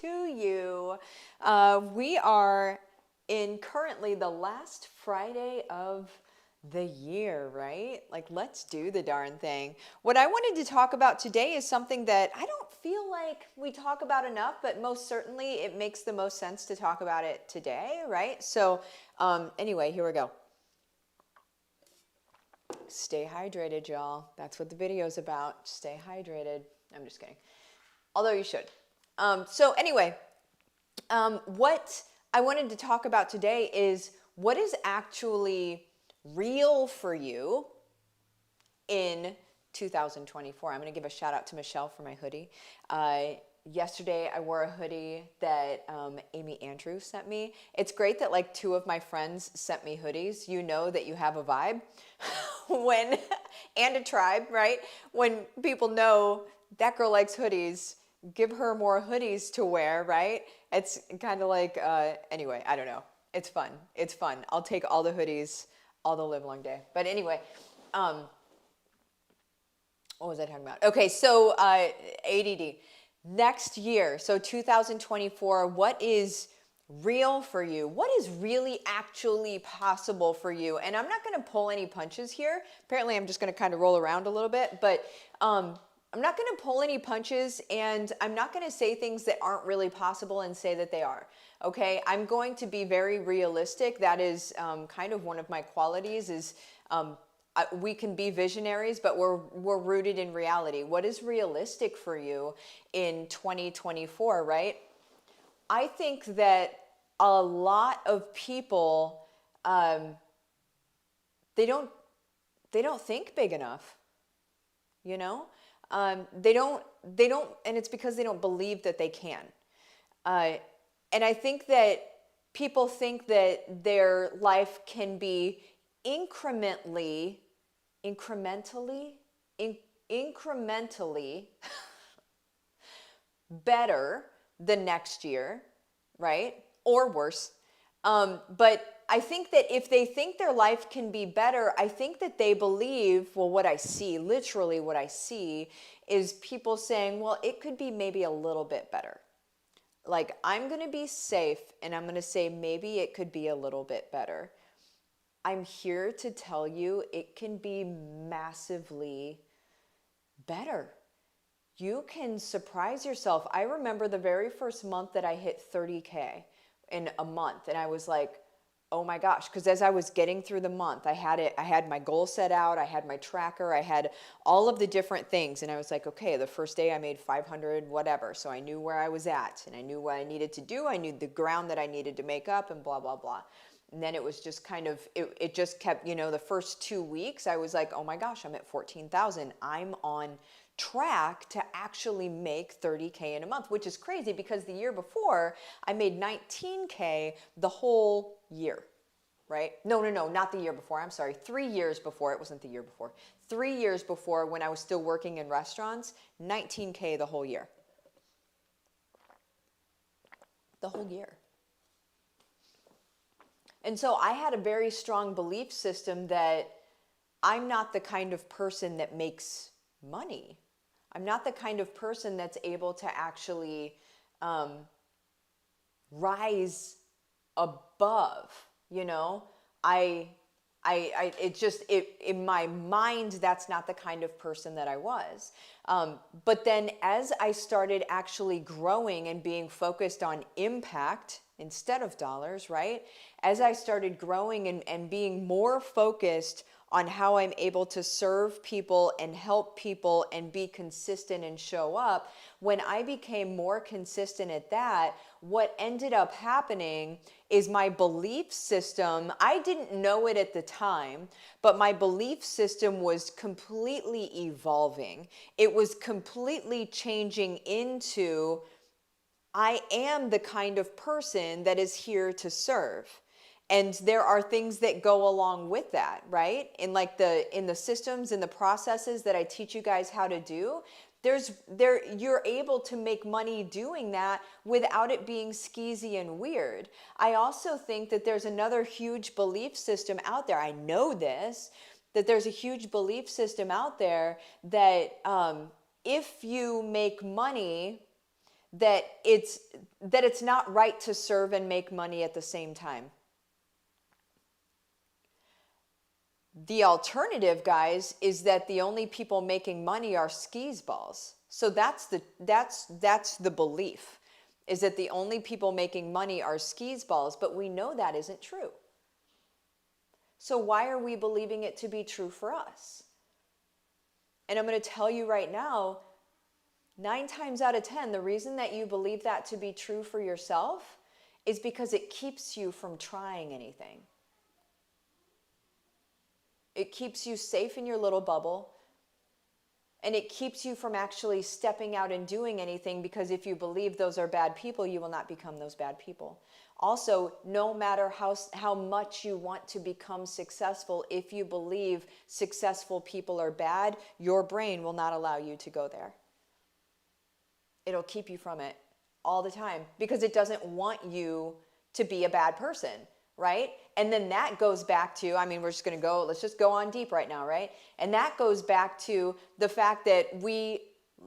to you. We are in currently the last Friday of the year, right? Like, let's do the darn thing. What I wanted to talk about today is something that I don't feel like we talk about enough, but most certainly it makes the most sense to talk about it today, right? So, anyway, here we go. Stay hydrated, y'all. That's what the video is about. Stay hydrated. I'm just kidding. Although you should. So anyway, what I wanted to talk about today is what is actually real for you in 2024. I'm going to give a shout out to Michelle for my hoodie. Yesterday I wore a hoodie that Amy Andrews sent me. It's great that like two of my friends sent me hoodies. You know that you have a vibe when, and a tribe, right? When people know that girl likes hoodies, give her more hoodies to wear, right? It's kind of like, anyway, I don't know. It's fun. It's fun. I'll take all the hoodies all the live long day. But anyway, what was I talking about? Okay, so ADD. Next year, so 2024, what is real for you? What is really actually possible for you? And I'm not going to pull any punches here. Apparently, I'm just going to kind of roll around a little bit, but I'm not going to pull any punches, and I'm not going to say things that aren't really possible and say that they are. Okay, I'm going to be very realistic. That is kind of one of my qualities is we can be visionaries, but we're rooted in reality. What is realistic for you in 2024, right? I think that a lot of people, they don't think big enough, you know? They don't, and it's because they don't believe that they can. And I think that people think that their life can be incrementally better the next year, right? Or worse. But I think that if they think their life can be better, I think that they believe, well, what I see, literally what I see is people saying, well, it could be maybe a little bit better. Like, I'm going to be safe and I'm going to say maybe it could be a little bit better. I'm here to tell you it can be massively better. You can surprise yourself. I remember the very first month that I hit 30K in a month, and I was like, oh my gosh, because as I was getting through the month, I had my goal set out, I had my tracker, I had all of the different things, and I was like, okay, the first day I made 500 whatever, so I knew where I was at, and I knew what I needed to do, I knew the ground that I needed to make up, and blah, blah, blah. And then it was just kind of, it just kept, the first 2 weeks, I was like, oh my gosh, I'm at 14,000. I'm on track to actually make 30K in a month, which is crazy because the year before I made 19K the whole year, right? No, not the year before. I'm sorry. 3 years before. It wasn't the year before. 3 years before, when I was still working in restaurants, 19K the whole year. The whole year. And so I had a very strong belief system that I'm not the kind of person that makes money. I'm not the kind of person that's able to actually rise above, in my mind, that's not the kind of person that I was. But then as I started actually growing and being focused on impact instead of dollars, right? As I started growing and being more focused on how I'm able to serve people and help people and be consistent and show up, when I became more consistent at that, what ended up happening is my belief system, I didn't know it at the time, but my belief system was completely evolving. It was completely changing into, I am the kind of person that is here to serve. And there are things that go along with that, right? In the systems and the processes that I teach you guys how to do, you're able to make money doing that without it being skeezy and weird. I also think that there's another huge belief system out there. I know this, that there's a huge belief system out there that if you make money, that it's not right to serve and make money at the same time. The alternative, guys, is that the only people making money are skis balls. So that's the belief, is that the only people making money are skis balls, but we know that isn't true. So why are we believing it to be true for us? And I'm going to tell you right now, 9 times out of 10, the reason that you believe that to be true for yourself is because it keeps you from trying anything. It keeps you safe in your little bubble, and it keeps you from actually stepping out and doing anything, because if you believe those are bad people, you will not become those bad people. Also, no matter how much you want to become successful, if you believe successful people are bad, your brain will not allow you to go there. It'll keep you from it all the time because it doesn't want you to be a bad person, right? And then that goes back to, let's just go on deep right now, right? And that goes back to the fact that we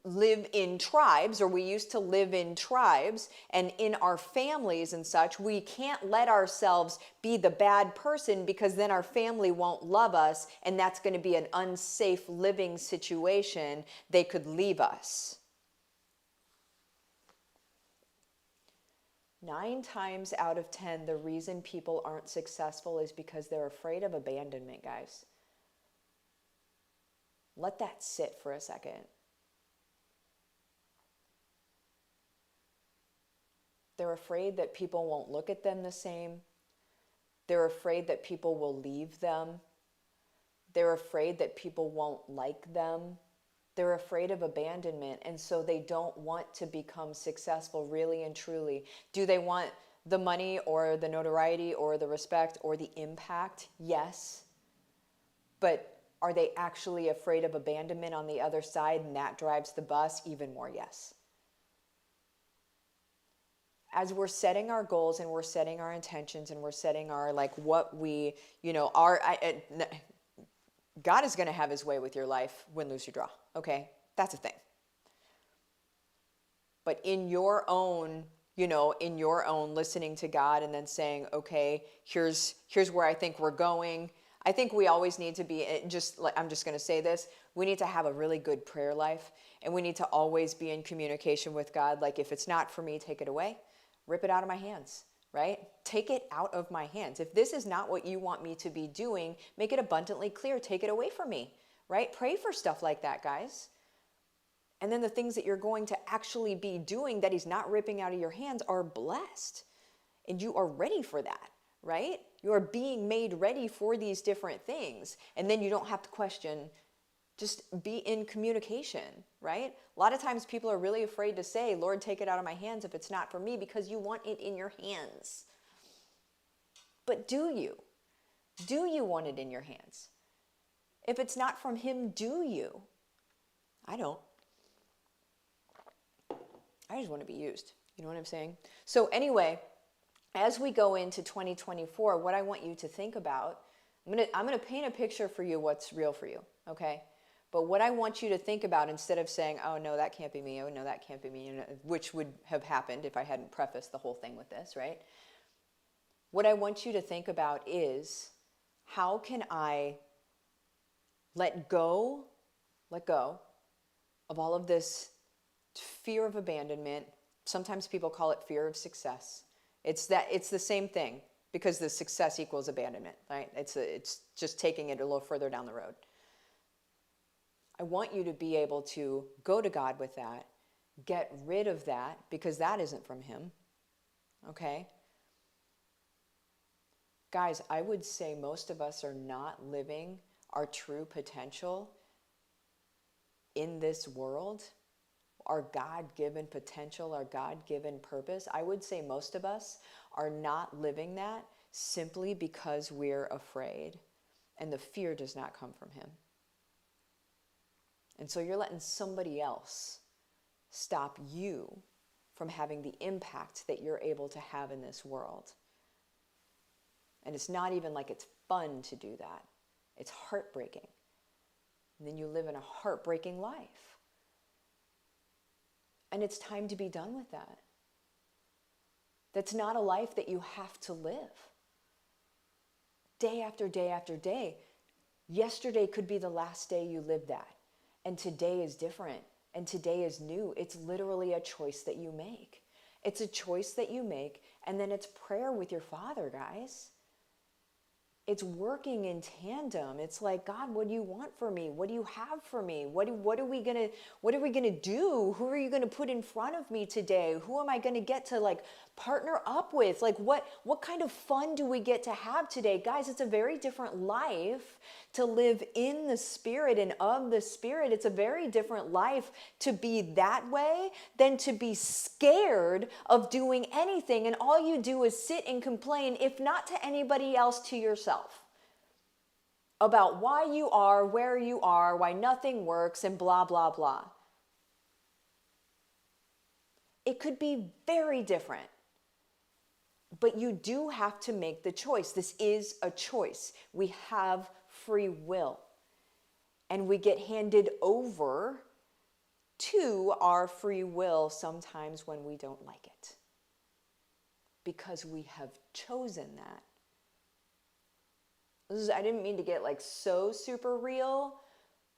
live in tribes, or we used to live in tribes, and in our families and such, we can't let ourselves be the bad person, because then our family won't love us, and that's going to be an unsafe living situation. They could leave us. 9 times out of 10, the reason people aren't successful is because they're afraid of abandonment, guys. Let that sit for a second. They're afraid that people won't look at them the same. They're afraid that people will leave them. They're afraid that people won't like them. They're afraid of abandonment, and so they don't want to become successful, really and truly. Do they want the money or the notoriety or the respect or the impact? Yes. But are they actually afraid of abandonment on the other side, and that drives the bus? Even more, yes. As we're setting our goals and we're setting our intentions and we're setting our, what we, God is going to have his way with your life, win, lose, or draw. Okay? That's a thing. But in your own listening to God and then saying, okay, here's where I think we're going. I think we always need to be, I'm just going to say this, we need to have a really good prayer life, and we need to always be in communication with God. Like, if it's not for me, take it away. Rip it out of my hands, right? Take it out of my hands. If this is not what you want me to be doing, make it abundantly clear. Take it away from me, right? Pray for stuff like that, guys. And then the things that you're going to actually be doing that he's not ripping out of your hands are blessed. And you are ready for that, right? You are being made ready for these different things. And then you don't have to question. Just be in communication, right? A lot of times people are really afraid to say, Lord, take it out of my hands if it's not for me, because you want it in your hands. But do you? Do you want it in your hands? If it's not from him, do you? I don't. I just want to be used. You know what I'm saying? So anyway, as we go into 2024, what I want you to think about, I'm going to paint a picture for you what's real for you, okay? But what I want you to think about, instead of saying, oh, no, that can't be me, oh, no, that can't be me, which would have happened if I hadn't prefaced the whole thing with this, right? What I want you to think about is, how can I let go of all of this fear of abandonment? Sometimes people call it fear of success. It's the same thing, because the success equals abandonment, right? It's just taking it a little further down the road. I want you to be able to go to God with that, get rid of that, because that isn't from him, okay? Guys, I would say most of us are not living our true potential in this world, our God-given potential, our God-given purpose. I would say most of us are not living that simply because we're afraid, and the fear does not come from him. And so you're letting somebody else stop you from having the impact that you're able to have in this world. And it's not even like it's fun to do that. It's heartbreaking. And then you live in a heartbreaking life. And it's time to be done with that. That's not a life that you have to live. Day after day after day. Yesterday could be the last day you lived that. And today is different. And today is new. It's literally a choice that you make. It's a choice that you make. And then it's prayer with your Father, guys. It's working in tandem. It's like, God, what do you want for me? What do you have for me? What are we gonna do? Who are you gonna put in front of me today? Who am I gonna get to like partner up with? Like what kind of fun do we get to have today? Guys, it's a very different life to live in the Spirit and of the Spirit. It's a very different life to be that way than to be scared of doing anything. And all you do is sit and complain, if not to anybody else, to yourself, about why you are, where you are, why nothing works, and blah, blah, blah. It could be very different. But you do have to make the choice. This is a choice. We have free will. And we get handed over to our free will sometimes when we don't like it. Because we have chosen that. I didn't mean to get like so super real,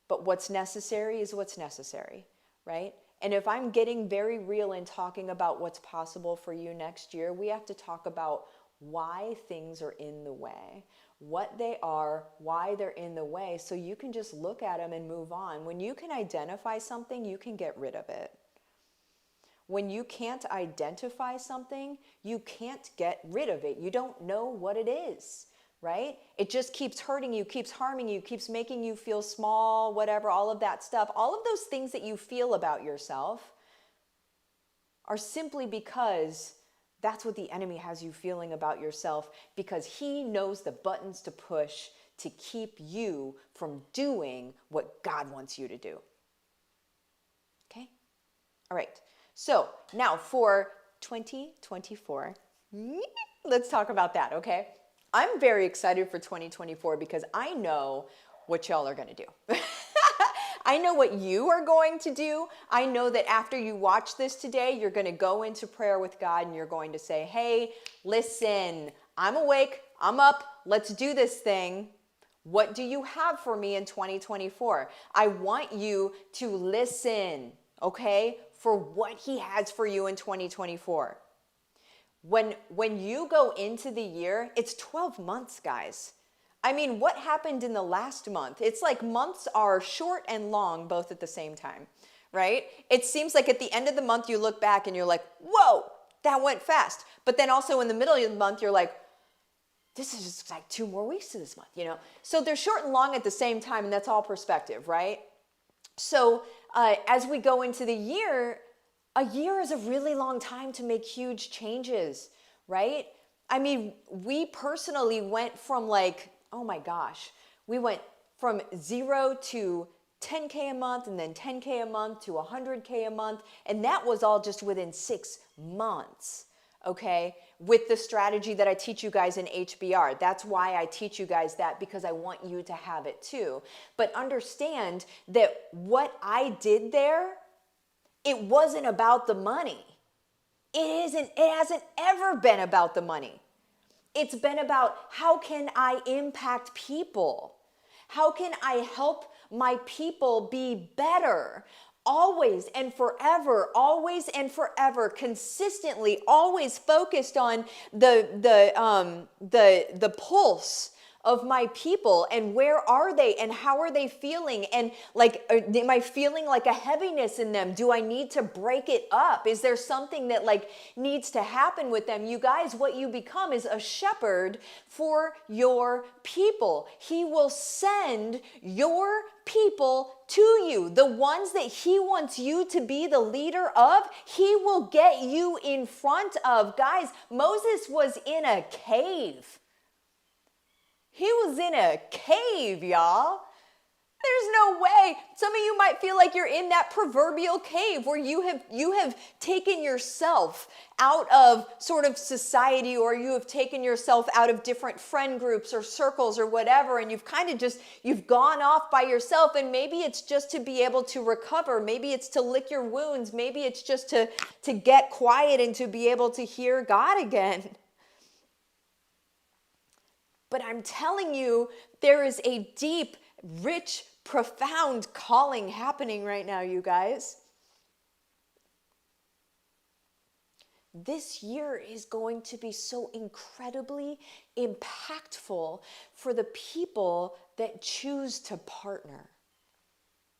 but what's necessary is what's necessary, right? And if I'm getting very real and talking about what's possible for you next year, we have to talk about why things are in the way, what they are, why they're in the way, so you can just look at them and move on. When you can identify something, you can get rid of it. When you can't identify something, you can't get rid of it. You don't know what it is, right? It just keeps hurting you, keeps harming you, keeps making you feel small, whatever, all of that stuff. All of those things that you feel about yourself are simply because that's what the enemy has you feeling about yourself, because he knows the buttons to push to keep you from doing what God wants you to do. Okay? All right. So now for 2024, let's talk about that, okay? I'm very excited for 2024 because I know what y'all are going to do. I know what you are going to do. I know that after you watch this today, you're going to go into prayer with God and you're going to say, hey, listen, I'm awake, I'm up, let's do this thing. What do you have for me in 2024? I want you to listen, okay, for what he has for you in 2024. When you go into the year, it's 12 months, guys. I mean, what happened in the last month? It's like months are short and long both at the same time, right? It seems like at the end of the month, you look back and you're like, whoa, that went fast. But then also in the middle of the month, you're like, this is just like 2 more weeks to this month, you know? So they're short and long at the same time, and that's all perspective, right? So as we go into the year, a year is a really long time to make huge changes, right? I mean, we personally went from like, oh my gosh, we went from 0 to 10K a month and then 10K a month to 100K a month. And that was all just within 6 months, okay? With the strategy that I teach you guys in HBR. That's why I teach you guys that, because I want you to have it too. But understand that what I did there, it wasn't about the money. It hasn't ever been about the money. It's been about how can I impact people? How can I help my people be better? Always and forever, consistently, always focused on the pulse of my people, and where are they and how are they feeling, and like, am I feeling like a heaviness in them? Do I need to break it up? Is there something that like needs to happen with them? You guys, what you become is a shepherd for your people. He will send your people to you, the ones that he wants you to be the leader of. He will get you in front of. Guys, Moses was in a cave. He was in a cave, y'all. There's no way. Some of you might feel like you're in that proverbial cave where you have taken yourself out of sort of society, or you have taken yourself out of different friend groups or circles or whatever, and you've kind of just, you've gone off by yourself, and maybe it's just to be able to recover. Maybe it's to lick your wounds. Maybe it's just to get quiet and to be able to hear God again. But I'm telling you, there is a deep, rich, profound calling happening right now, you guys. This year is going to be so incredibly impactful for the people that choose to partner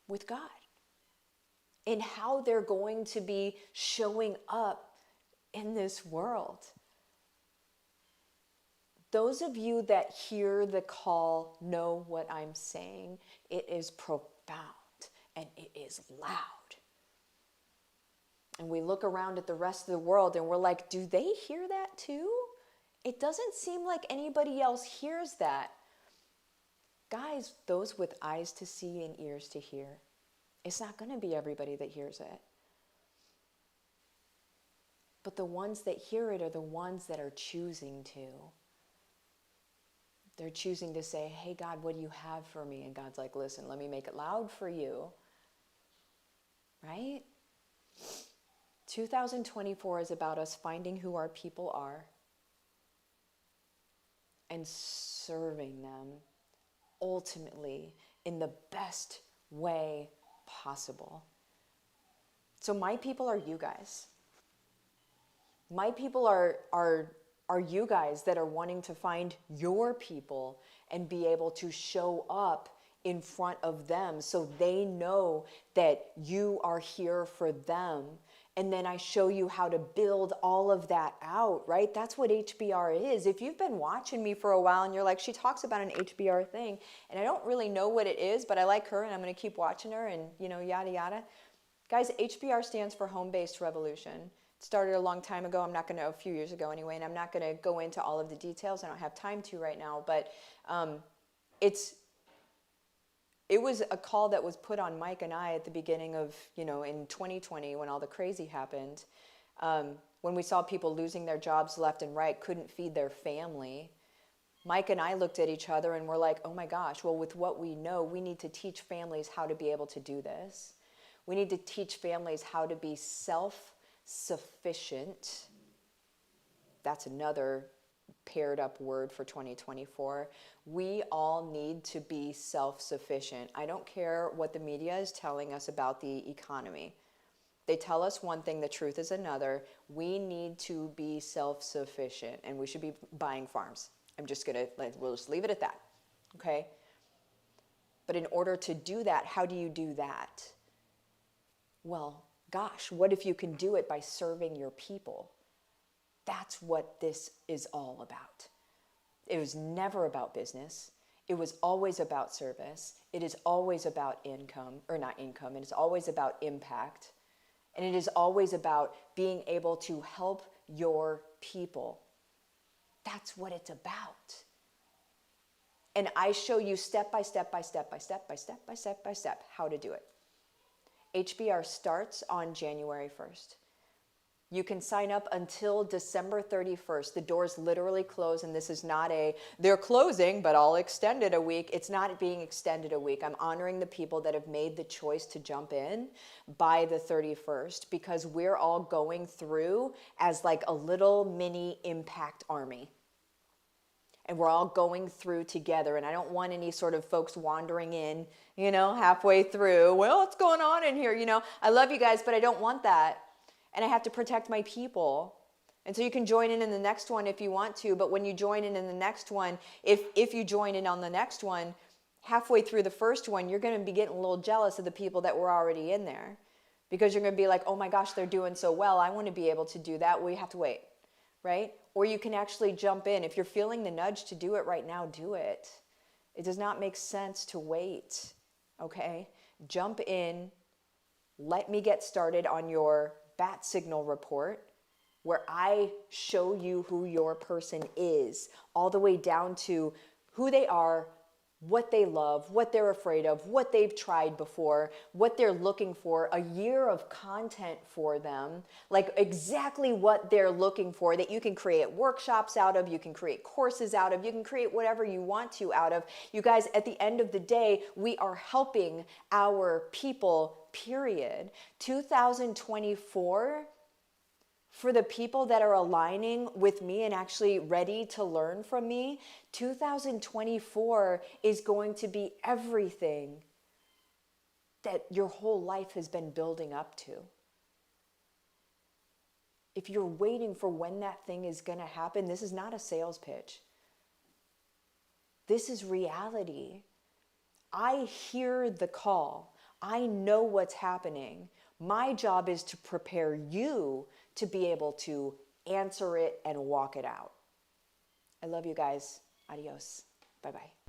with God, and how they're going to be showing up in this world. Those of you that hear the call know what I'm saying. It is profound and it is loud. And we look around at the rest of the world and we're like, do they hear that too? It doesn't seem like anybody else hears that. Guys, those with eyes to see and ears to hear. It's not going to be everybody that hears it. But the ones that hear it are the ones that are choosing to. They're choosing to say, hey, God, what do you have for me? And God's like, listen, let me make it loud for you. Right? 2024 is about us finding who our people are and serving them ultimately in the best way possible. So my people are you guys. My people are you guys that are wanting to find your people and be able to show up in front of them so they know that you are here for them. And then I show you how to build all of that out, right? That's what HBR is. If you've been watching me for a while and you're like, she talks about an HBR thing, and I don't really know what it is, but I like her and I'm going to keep watching her and, yada, yada. Guys, HBR stands for home-based revolution. Started a long time ago. I'm not going to, a few years ago anyway, and I'm not going to go into all of the details. I don't have time to right now, but it was a call that was put on Mike and I at the beginning of, in 2020 when all the crazy happened, when we saw people losing their jobs left and right, couldn't feed their family. Mike and I looked at each other and we're like, oh my gosh, well, with what we know, we need to teach families how to be able to do this. We need to teach families how to be self-sufficient. That's another paired up word for 2024. We all need to be self-sufficient. I don't care what the media is telling us about the economy. They tell us one thing, the truth is another. We need to be self-sufficient, and we should be buying farms. We'll just leave it at that, okay? But in order to do that, how do you do that? Well, gosh, what if you can do it by serving your people? That's what this is all about. It was never about business. It was always about service. It is always about income, or not income. It is always about impact. And it is always about being able to help your people. That's what it's about. And I show you step by step by step by step by step by step by step how to do it. HBR starts on January 1st. You can sign up until December 31st. The doors literally close, and this is not they're closing, but I'll extend it a week. It's not being extended a week. I'm honoring the people that have made the choice to jump in by the 31st, because we're all going through as like a little mini impact army. And we're all going through together, and I don't want any sort of folks wandering in, halfway through. Well, what's going on in here? I love you guys, but I don't want that. And I have to protect my people. And so you can join in the next one if you want to, but when you join in the next one, if you join in on the next one, halfway through the first one, you're going to be getting a little jealous of the people that were already in there, because you're going to be like, oh my gosh, they're doing so well. I want to be able to do that. Well, you have to wait, right? Or you can actually jump in. If you're feeling the nudge to do it right now, do it. It does not make sense to wait, okay? Jump in. Let me get started on your bat signal report, where I show you who your person is, all the way down to who they are, what they love, what they're afraid of, what they've tried before, what they're looking for, a year of content for them, like exactly what they're looking for that you can create workshops out of, you can create courses out of, you can create whatever you want to out of. You guys, at the end of the day, we are helping our people, period. 2024, for the people that are aligning with me and actually ready to learn from me, 2024 is going to be everything that your whole life has been building up to. If you're waiting for when that thing is going to happen, this is not a sales pitch. This is reality. I hear the call. I know what's happening. My job is to prepare you to be able to answer it and walk it out. I love you guys. Adios. Bye-bye.